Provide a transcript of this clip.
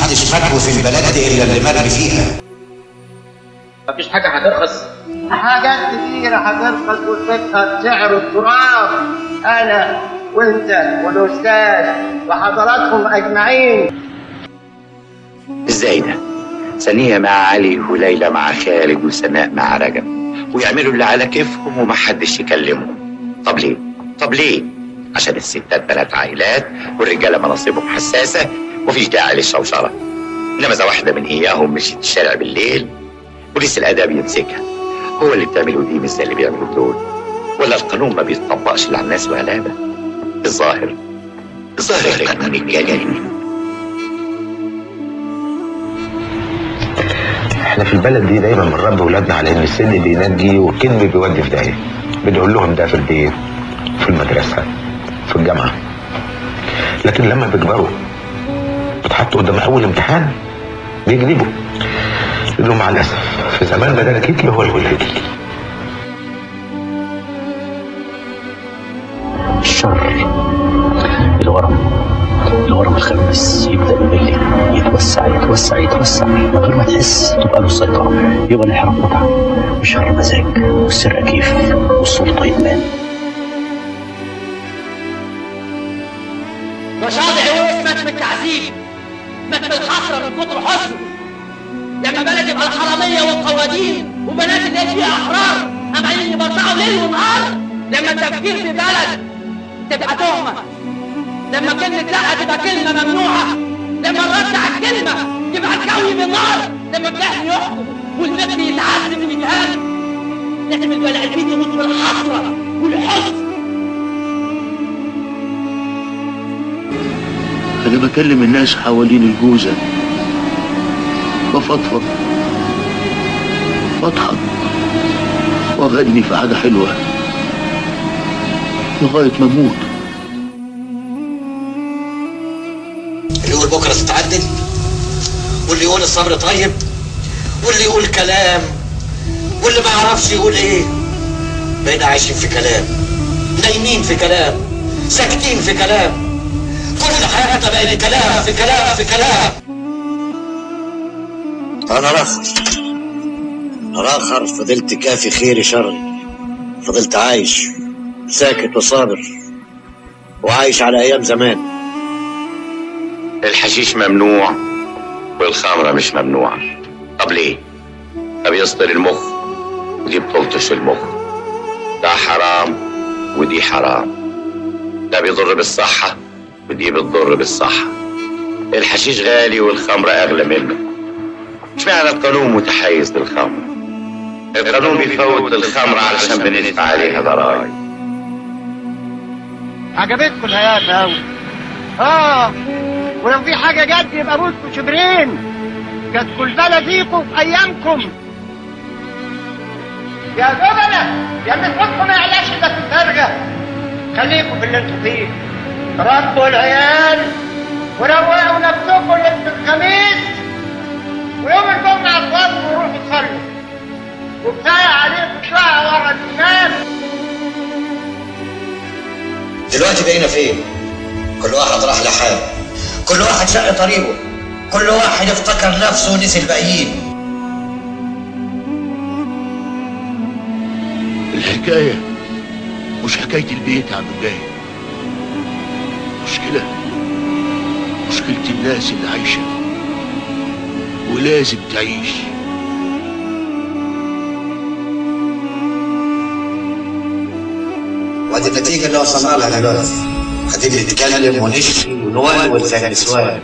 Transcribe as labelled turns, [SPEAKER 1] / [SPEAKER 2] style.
[SPEAKER 1] محدش مكوي في البلد دي الا اللي مرمي فيها.
[SPEAKER 2] مفيش حاجه هترخص.
[SPEAKER 3] حاجات كتيره هترخص وتكسر سعر التراب. انا وانت والاستاذ وحضراتكم اجمعين.
[SPEAKER 4] ازاي ده؟ ثانية مع علي وليلى مع خالد وسناء مع رجب، ويعملوا اللي على كيفهم ومحدش يكلمهم. طب ليه؟ طب ليه؟ عشان الستات بنات عائلات والرجالة مناصبهم حساسة ومفيش داعي للشوشرة. انما اذا واحدة من اياهم مشيت الشارع بالليل بوليس الاداب يمسكها. هو اللي بتعمله دي مش زي اللي بيعملوا دول. ولا القانون ما بيتطبقش على الناس بغلابة؟ الظاهر القانون الجليل.
[SPEAKER 5] احنا في البلد دي دايما بنربي ولادنا على ان السن بينجي والكلم بيودي في داهيه. بنقول لهم ده في البيت، في المدرسه، في الجامعه. لكن لما بيكبروا بتحطوا قدام اول امتحان بيكذبوا. لانه مع الاسف في زماننا ده الكتل هو الولاد.
[SPEAKER 6] الشر الورم الخبيث يبدأ يبلك يتوسع من غير ما تحس تبقى له السيطرة. يبقى الانحراف متعة والشر مزاج والسرقة كيف والسلطة إدمان.
[SPEAKER 7] مشاطع وقفت في التعذيب، مات بالحسرة من كتر حزنه. لما بلد يبقى الحرامية والقوادين وبنات الناس فيها أحرار عمالين يبرطعوا ليل ونهار. لما التفكير في بلد تبقى تهمة، لما كلمة لا تبقى كلمة ممنوعة، لما الرد على الكلمة تبقى الكوي بالنار، لما الجهل يحكم والفقر يتعذب ويتهان. لازم البني آدمين يموتوا بالحسرة والحزن.
[SPEAKER 8] أنا بكلم الناس حوالين الجوزة، بفضفض، بضحك، وأغني في حاجة حلوة لغاية ما أموت.
[SPEAKER 1] اللي يقول بكرة تتعدل، واللي يقول الصبر طيب، واللي يقول كلام، واللي ما يعرفش يقول ايه. بقينا عايشين في كلام، نايمين في كلام، ساكتين في كلام. كل حياتنا بقى كلام في كلام في كلام.
[SPEAKER 9] أنا راخر فضلت كافي خيري شري. فضلت عايش ساكت وصابر وعايش على أيام زمان.
[SPEAKER 4] الحشيش ممنوع والخمرة مش ممنوعة. طب ليه؟ ده بيصدر المخ ودي بتلطش المخ. ده حرام ودي حرام. ده بيضر بالصحة ودي بتضر بالصحة. الحشيش غالي والخمرة أغلى منه. مش معنى القانون متحيز للخمر. القانون بيفوت للخمرة علشان بندفع عليها ضرائب.
[SPEAKER 3] عجبتكم الهيافة أوي. ولو في حاجة جد يبقى بوسكوا شبرين. كانت كل فيكم في أيامكم. يا جبنة يا اللي تحطوا ما يعلاش ده في الفرقة. خليكم في اللي انتوا فيه. ربوا العيال وروقوا نفسكم لبس الخميس، ويوم الجمعة تواصلوا وروحوا تصلوا. وكفاية عليكم شوية ورا الإمام.
[SPEAKER 1] دلوقتي بقينا فين؟ كل واحد راح لحاله، كل واحد شق طريقه، كل واحد افتكر نفسه ونسي الباقيين.
[SPEAKER 8] الحكاية مش حكاية البيت يا عم جاي. مشكلة الناس اللي عايشة ولازم تعيش.
[SPEAKER 1] ودي النتيجة اللي وصلنا لها دلوقتي. هتبتدي نتكلم ونشكي ونولول زي النسوان.